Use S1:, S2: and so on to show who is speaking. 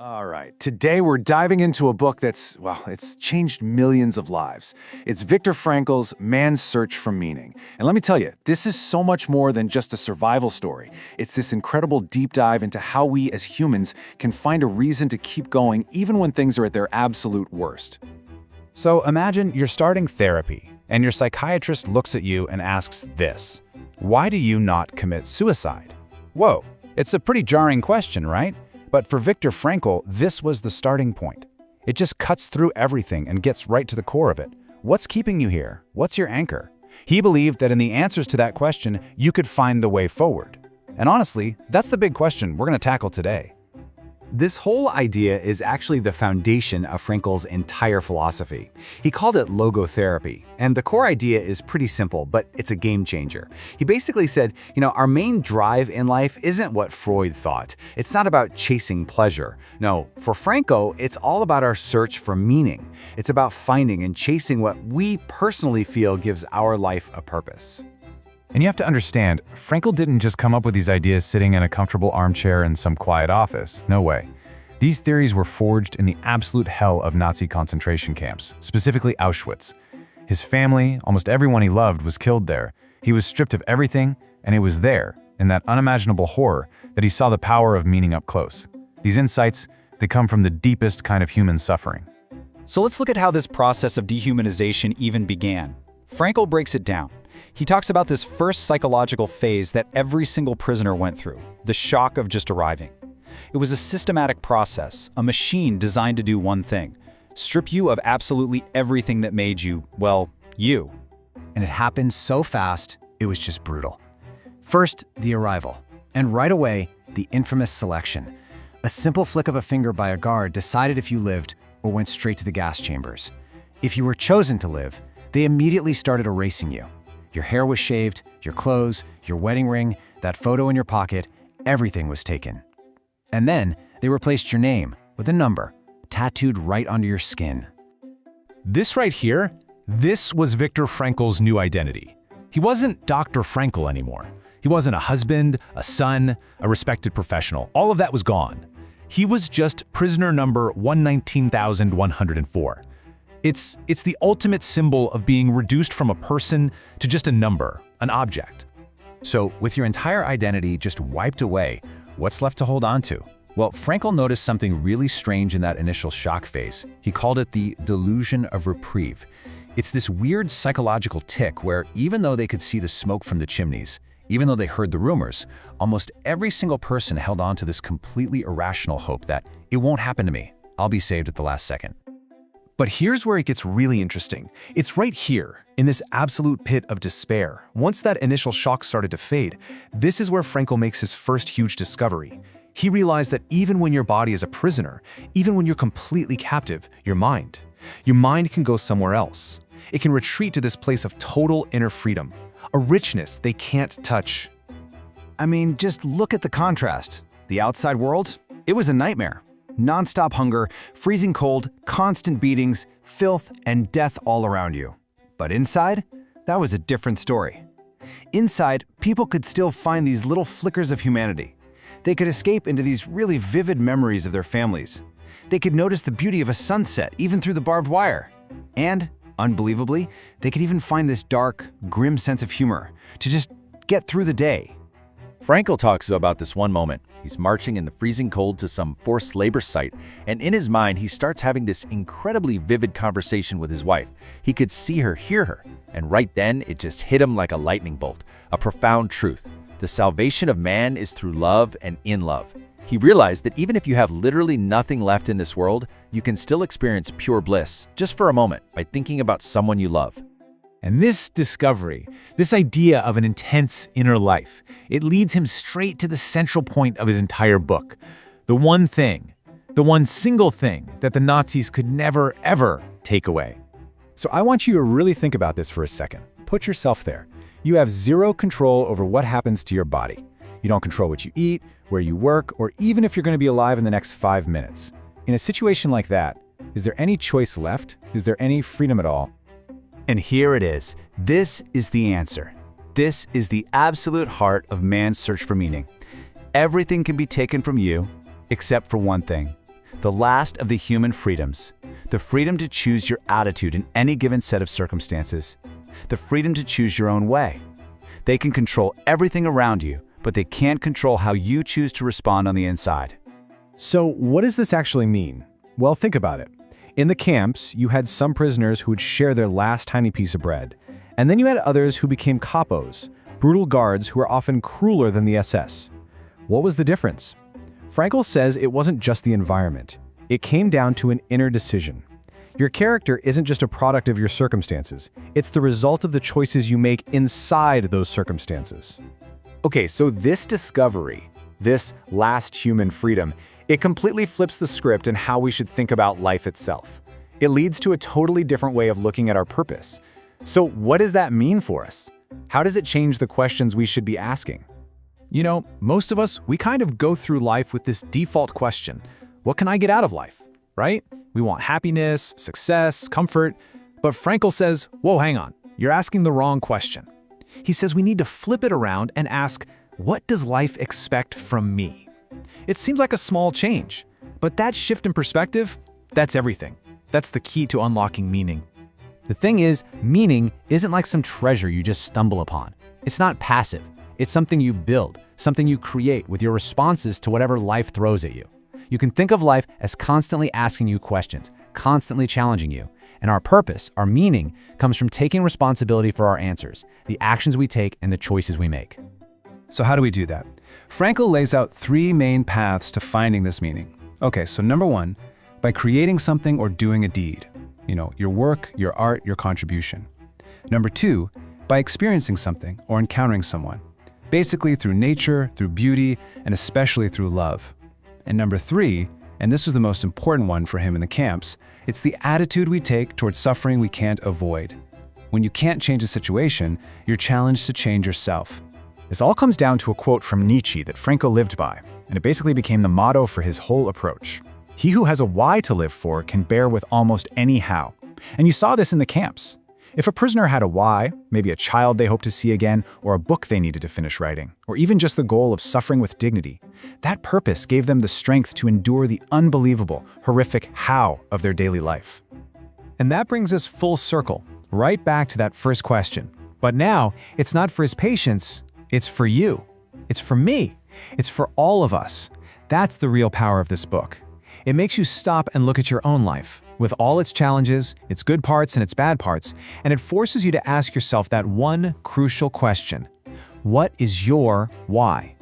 S1: All right, today we're diving into a book that's, it's changed millions of lives. It's Viktor Frankl's Man's Search for Meaning. And let me tell you, this is so much more than just a survival story. It's this incredible deep dive into how we as humans can find a reason to keep going even when things are at their absolute worst.
S2: So imagine you're starting therapy, and your psychiatrist looks at you and asks this: why do you not commit suicide? Whoa, it's a pretty jarring question, right? But for Viktor Frankl, this was the starting point. It just cuts through everything and gets right to the core of it. What's keeping you here? What's your anchor? He believed that in the answers to that question, you could find the way forward. And honestly, that's the big question we're going to tackle today.
S3: This whole idea is actually the foundation of Frankl's entire philosophy. He called it logotherapy, and the core idea is pretty simple, but it's a game changer. He basically said, our main drive in life isn't what Freud thought. It's not about chasing pleasure. No, for Frankl, it's all about our search for meaning. It's about finding and chasing what we personally feel gives our life a purpose.
S2: And you have to understand, Frankl didn't just come up with these ideas sitting in a comfortable armchair in some quiet office. No way. These theories were forged in the absolute hell of Nazi concentration camps, specifically Auschwitz. His family, almost everyone he loved, was killed there. He was stripped of everything, and it was there, in that unimaginable horror, that he saw the power of meaning up close. These insights, they come from the deepest kind of human suffering.
S4: So let's look at how this process of dehumanization even began. Frankl breaks it down. He talks about this first psychological phase that every single prisoner went through, the shock of just arriving. It was a systematic process, a machine designed to do one thing: strip you of absolutely everything that made you, you.
S3: And it happened so fast, it was just brutal. First, the arrival, and right away, the infamous selection. A simple flick of a finger by a guard decided if you lived or went straight to the gas chambers. If you were chosen to live, they immediately started erasing you. Your hair was shaved, your clothes, your wedding ring, that photo in your pocket, everything was taken. And then they replaced your name with a number, tattooed right onto your skin.
S5: This right here, this was Viktor Frankl's new identity. He wasn't Dr. Frankl anymore. He wasn't a husband, a son, a respected professional. All of that was gone. He was just prisoner number 119,104. It's the ultimate symbol of being reduced from a person to just a number, an object.
S1: So, with your entire identity just wiped away, what's left to hold on to? Well, Frankl noticed something really strange in that initial shock phase. He called it the delusion of reprieve. It's this weird psychological tick where even though they could see the smoke from the chimneys, even though they heard the rumors, almost every single person held on to this completely irrational hope that it won't happen to me. I'll be saved at the last second.
S5: But here's where it gets really interesting. It's right here, in this absolute pit of despair. Once that initial shock started to fade, this is where Frankl makes his first huge discovery. He realized that even when your body is a prisoner, even when you're completely captive, your mind can go somewhere else. It can retreat to this place of total inner freedom, a richness they can't touch.
S3: I mean, just look at the contrast. The outside world, it was a nightmare. Non-stop hunger, freezing cold, constant beatings, filth, and death all around you. But inside, that was a different story. Inside, people could still find these little flickers of humanity. They could escape into these really vivid memories of their families. They could notice the beauty of a sunset even through the barbed wire. And, unbelievably, they could even find this dark, grim sense of humor to just get through the day.
S6: Frankl talks about this one moment. He's marching in the freezing cold to some forced labor site, and in his mind, he starts having this incredibly vivid conversation with his wife. He could see her, hear her, and right then, it just hit him like a lightning bolt, a profound truth. The salvation of man is through love and in love. He realized that even if you have literally nothing left in this world, you can still experience pure bliss, just for a moment, by thinking about someone you love.
S5: And this discovery, this idea of an intense inner life, it leads him straight to the central point of his entire book. The one thing, the one single thing that the Nazis could never, ever take away.
S2: So I want you to really think about this for a second. Put yourself there. You have zero control over what happens to your body. You don't control what you eat, where you work, or even if you're going to be alive in the next 5 minutes. In a situation like that, is there any choice left? Is there any freedom at all?
S3: And here it is. This is the answer. This is the absolute heart of man's search for meaning. Everything can be taken from you, except for one thing:
S2: the last of the human freedoms, the freedom to choose your attitude in any given set of circumstances, the freedom to choose your own way. They can control everything around you, but they can't control how you choose to respond on the inside.
S5: So what does this actually mean? Well, think about it. In the camps, you had some prisoners who would share their last tiny piece of bread, and then you had others who became capos, brutal guards who were often crueler than the SS. What was the difference? Frankl says it wasn't just the environment. It came down to an inner decision. Your character isn't just a product of your circumstances. It's the result of the choices you make inside those circumstances.
S2: Okay, so this discovery, this last human freedom, it completely flips the script in how we should think about life itself. It leads to a totally different way of looking at our purpose. So what does that mean for us? How does it change the questions we should be asking?
S5: You know, most of us, we kind of go through life with this default question: what can I get out of life, right? We want happiness, success, comfort. But Frankl says, whoa, hang on, you're asking the wrong question. He says we need to flip it around and ask, what does life expect from me? It seems like a small change, but that shift in perspective, that's everything. That's the key to unlocking meaning.
S1: The thing is, meaning isn't like some treasure you just stumble upon. It's not passive. It's something you build, something you create with your responses to whatever life throws at you. You can think of life as constantly asking you questions, constantly challenging you. And our purpose, our meaning, comes from taking responsibility for our answers, the actions we take and the choices we make.
S5: So how do we do that? Frankl lays out 3 main paths to finding this meaning. Okay, so number 1, by creating something or doing a deed. You know, your work, your art, your contribution. Number 2, by experiencing something or encountering someone. Basically through nature, through beauty, and especially through love. And number 3, and this was the most important one for him in the camps, it's the attitude we take towards suffering we can't avoid. When you can't change a situation, you're challenged to change yourself.
S2: This all comes down to a quote from Nietzsche that Frankl lived by, and it basically became the motto for his whole approach. He who has a why to live for can bear with almost any how. And you saw this in the camps. If a prisoner had a why, maybe a child they hope to see again, or a book they needed to finish writing, or even just the goal of suffering with dignity, that purpose gave them the strength to endure the unbelievable, horrific how of their daily life.
S5: And that brings us full circle, right back to that first question. But now, it's not for his patients, it's for you. It's for me. It's for all of us. That's the real power of this book. It makes you stop and look at your own life, with all its challenges, its good parts and its bad parts, and it forces you to ask yourself that one crucial question: what is your why?